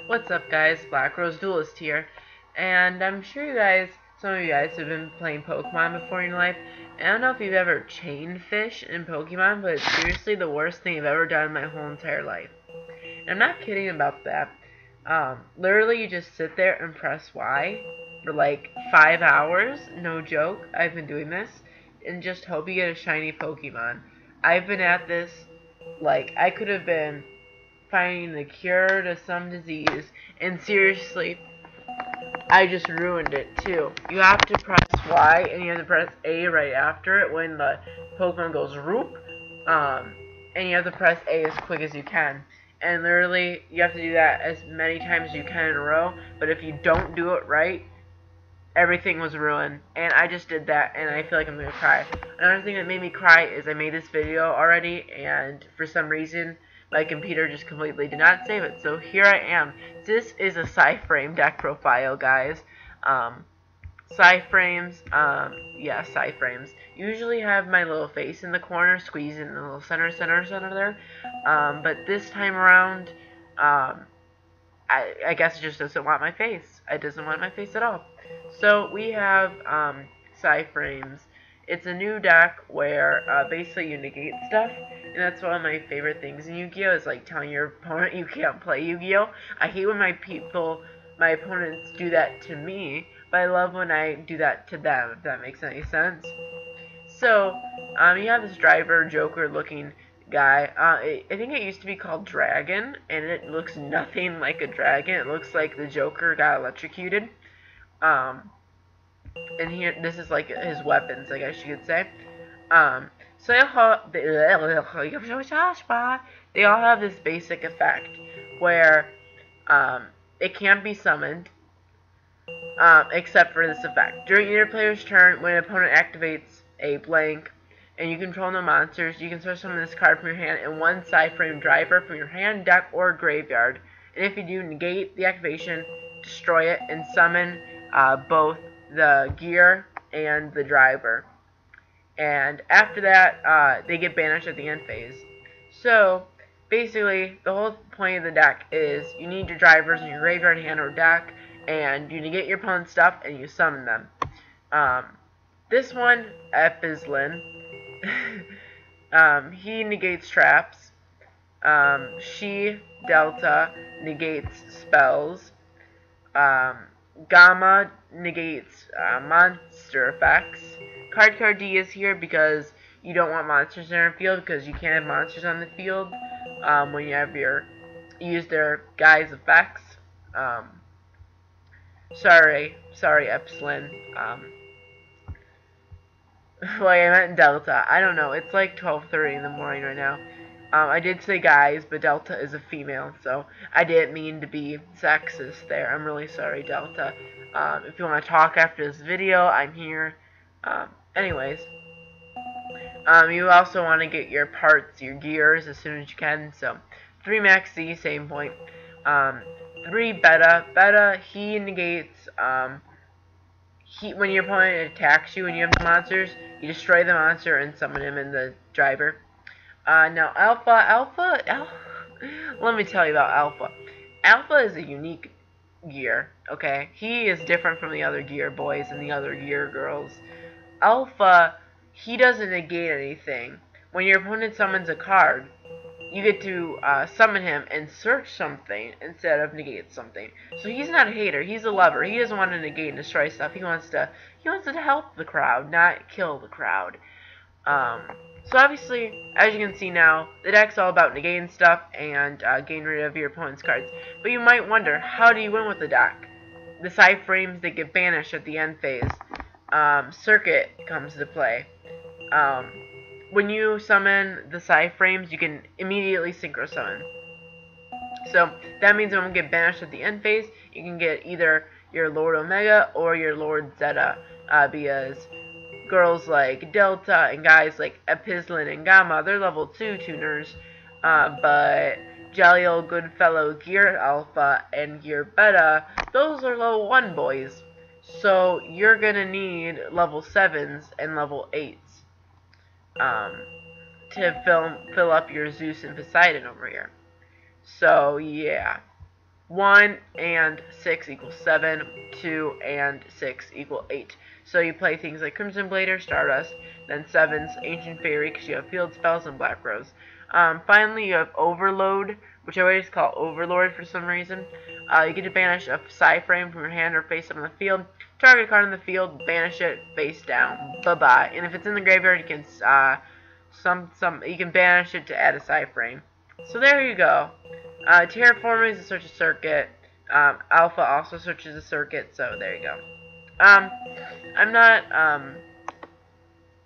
What's up, guys? Black Rose Duelist here, and I'm sure some of you guys have been playing Pokemon before in your life. And I don't know if you've ever chain fish in Pokemon, but it's seriously the worst thing I've ever done in my whole entire life. And I'm not kidding about that. Literally, you just sit there and press Y for like 5 hours, no joke. I've been doing this, and just hope you get a shiny Pokemon. I've been at this like I could have been finding the cure to some disease, and seriously, I just ruined it too. You have to press Y and you have to press A right after it when the Pokemon goes Roop, and you have to press A as quick as you can. And literally, you have to do that as many times as you can in a row, but if you don't do it right, everything was ruined. And I just did that, and I feel like I'm gonna cry. Another thing that made me cry is I made this video already, and for some reason, my computer just completely did not save it. So here I am. This is a PSYFrame deck profile, guys. PSYFrames, yeah, PSYFrames usually have my little face in the corner, squeezed in the little center there. But this time around, I guess it just doesn't want my face. It doesn't want my face at all. So we have PSYFrames. It's a new deck where basically you negate stuff, and that's one of my favorite things in Yu-Gi-Oh! Is like telling your opponent you can't play Yu-Gi-Oh! I hate when my opponents do that to me, but I love when I do that to them, if that makes any sense. So, you have this driver, Joker looking guy. I think it used to be called Dragon, and it looks nothing like a dragon. It looks like the Joker got electrocuted. And here, this is like his weapons, I guess you could say. So they all have this basic effect where it can't be summoned, except for this effect. During your player's turn, when an opponent activates a blank and you control no monsters, you can search summon this card from your hand and one PSYFrame driver from your hand, deck, or graveyard. And if you do, negate the activation, destroy it, and summon both the gear and the driver. And after that, they get banished at the end phase. So, basically, the whole point of the deck is you need your drivers in your graveyard, hand, or deck, and you negate your opponent's stuff and you summon them. This one, Epizlin, he negates traps. She, Delta, negates spells. Gamma negates monster effects. Card D is here because you don't want monsters in your field, because you can't have monsters on the field when you have use their guys' effects. Sorry, Epsilon. Like, I meant Delta. I don't know. It's like 12:30 in the morning right now. I did say guys, but Delta is a female, so I didn't mean to be sexist there. I'm really sorry, Delta. If you want to talk after this video, I'm here. Anyways, you also want to get your parts, your gears, as soon as you can. So, 3 Max Z, same point. 3 Beta. Beta, he negates, when your opponent attacks you and you have the monsters, you destroy the monster and summon him in the driver. Now, Alpha, let me tell you about Alpha. Alpha is a unique gear, okay? He is different from the other gear boys and the other gear girls. Alpha, he doesn't negate anything. When your opponent summons a card, you get to summon him and search something instead of negate something. So he's not a hater, he's a lover. He doesn't want to negate and destroy stuff. He wants to help the crowd, not kill the crowd. So obviously, as you can see now, the deck's all about negating stuff and getting rid of your opponent's cards. But you might wonder, how do you win with the deck? The PSYFrames, they get banished at the end phase. Circuit comes to play. When you summon the PSYFrames, you can immediately synchro summon. So that means when we get banished at the end phase, you can get either your Lord Omega or your Lord Zeta, because girls like Delta and guys like Epizlin and Gamma, they're level 2 tuners, but Jolly Old Goodfellow Gear Alpha and Gear Beta, those are level 1 boys. So you're gonna need level 7s and level 8s to fill up your Zeus and Poseidon over here. So yeah. 1 and 6 equals 7, 2 and 6 equal 8. So you play things like Crimson Blade or Stardust, then 7's Ancient Fairy because you have Field Spells and Black Rose. Finally, you have Overload, which I always call Overlord for some reason. You get to banish a PSYFrame from your hand or face up on the field. Target a card in the field, banish it face down. Bye-bye. And if it's in the graveyard, you can you can banish it to add a PSYFrame. So there you go. Terraforming is a search a circuit. Alpha also searches a circuit, so there you go. I'm not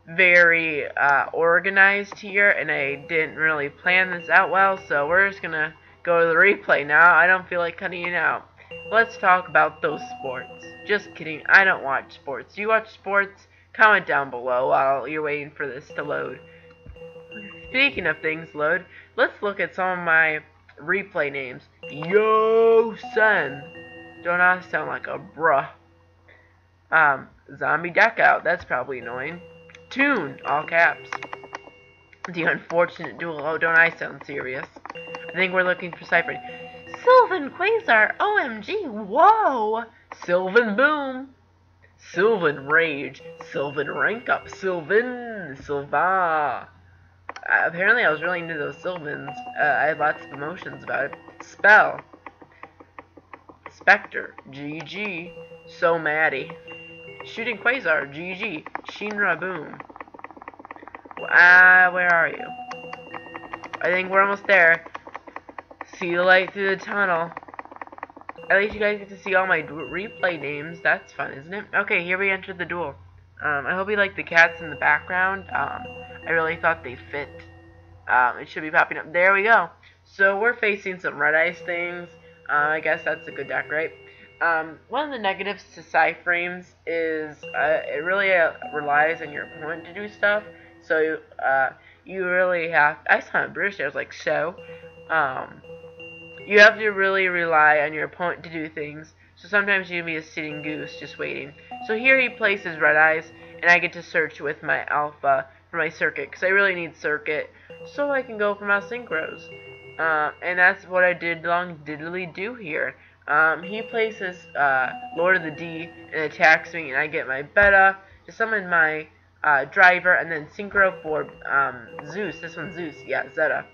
very organized here, and I didn't really plan this out well, so we're just gonna go to the replay now. I don't feel like cutting it out. Let's talk about those sports. Just kidding, I don't watch sports. Do you watch sports? Comment down below while you're waiting for this to load. Speaking of things load, let's look at some of my replay names. Yo, son. Don't I sound like a bruh? Zombie deck out. That's probably annoying. Tune, all caps. The unfortunate duel. Oh, don't I sound serious? I think we're looking for Cypher. Sylvan Quasar. OMG. Whoa. Sylvan Boom. Sylvan Rage. Sylvan Rank Up. Sylvan. Sylva. Apparently I was really into those Sylvans. I had lots of emotions about it. Spell. Spectre. GG. So Maddie. Shooting Quasar. GG. Shinra Boom. Where are you? I think we're almost there. See the light through the tunnel. At least you guys get to see all my replay names. That's fun, isn't it? Okay, here we enter the duel. I hope you like the cats in the background. I really thought they fit. It should be popping up. There we go. So we're facing some red ice things. I guess that's a good deck, right? One of the negatives to PSYFrames is it really relies on your opponent to do stuff. So you really have. I saw in British. I was like, so. You have to really rely on your opponent to do things. So sometimes you can be a sitting goose just waiting. So here he places red eyes, and I get to search with my alpha for my circuit, because I really need circuit, so I can go for my synchros. And that's what I did long diddly do here. He places Lord of the D and attacks me, and I get my beta to summon my driver, and then synchro for Zeus. This one's Zeus, yeah, Zeta.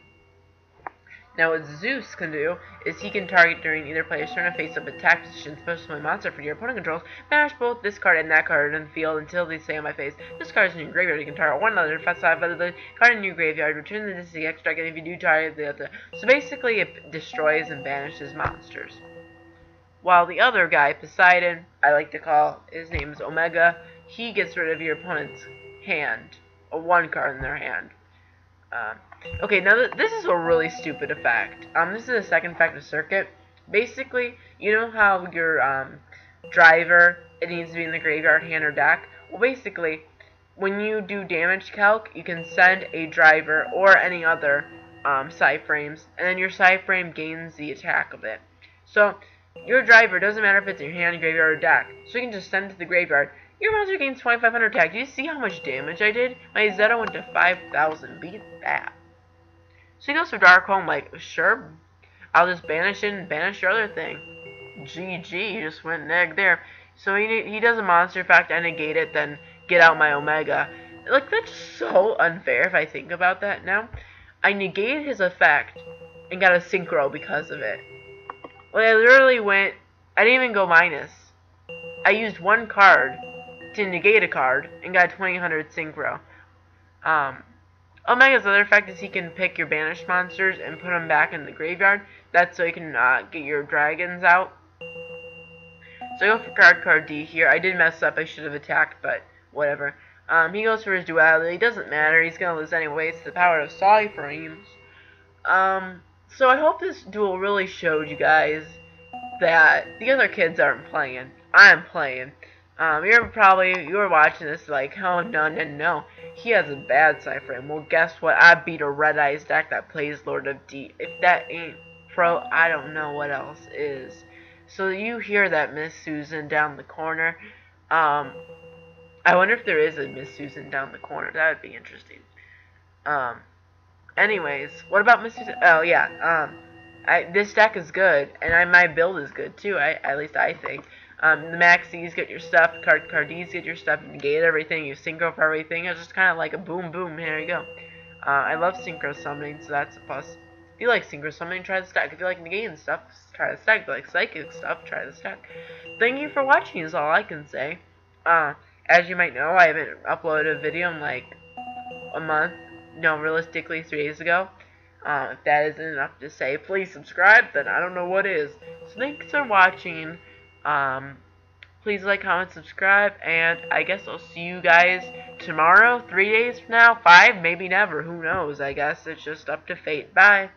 Now what Zeus can do is he can target during either player's turn a face-up attack position, special monster for your opponent controls, banish both this card and that card in the field until they stay on my face. This card is in your graveyard. You can target one other, fast side of the card in your graveyard, return the DC extra, and if you do target the other. So basically it destroys and banishes monsters. While the other guy, Poseidon, I like to call, his name is Omega, he gets rid of your opponent's hand, or one card in their hand. Okay, now this is a really stupid effect. This is the second effect of circuit. Basically, you know how your driver, it needs to be in the graveyard, hand, or deck? Well, basically, when you do damage calc, you can send a driver or any other PSYFrames, and then your PSYFrame gains the attack of it. So, your driver, doesn't matter if it's in your hand, graveyard, or deck, so you can just send it to the graveyard. Your monster gains 2500 attack. Do you see how much damage I did? My Zeta went to 5000. Beat that. So he goes for Darkholm, like, sure, I'll just banish it and banish your other thing. GG, he just went neg there. So he does a monster effect, I negate it, then get out my Omega. Like, that's so unfair if I think about that now. I negated his effect and got a synchro because of it. Like, I literally went, I didn't even go minus. I used one card to negate a card and got 2000 synchro. Omega's other effect is he can pick your banished monsters and put them back in the graveyard. That's so you can get your dragons out. So I go for card D here. I did mess up. I should have attacked, but whatever. He goes for his duality. It doesn't matter. He's going to lose anyway. It's the power of PSYFrames. So I hope this duel really showed you guys that the other kids aren't playing. I'm playing. You're watching this like, oh, no. He has a bad PSYFrame. Well, guess what? I beat a Red Eyes deck that plays Lord of D. If that ain't pro, I don't know what else is. So you hear that Miss Susan down the corner. I wonder if there is a Miss Susan down the corner. That would be interesting. Anyways, what about Miss Susan? Oh, yeah. This deck is good, and my build is good too. At least I think. The maxis get your stuff, cards get your stuff, negate everything, you synchro for everything. It's just kind of like a boom boom. Here you go. I love synchro summoning, so that's a plus. If you like synchro summoning, try the stack. If you like negating stuff, try the stack. If you like psychic stuff, try the stack. Thank you for watching is all I can say. As you might know, I haven't uploaded a video in like a month. No, realistically 3 days ago. If that isn't enough to say, please subscribe, then I don't know what is. So thanks for watching. Please like, comment, subscribe, and I guess I'll see you guys tomorrow, 3 days from now, 5, maybe never, who knows, I guess it's just up to fate. Bye.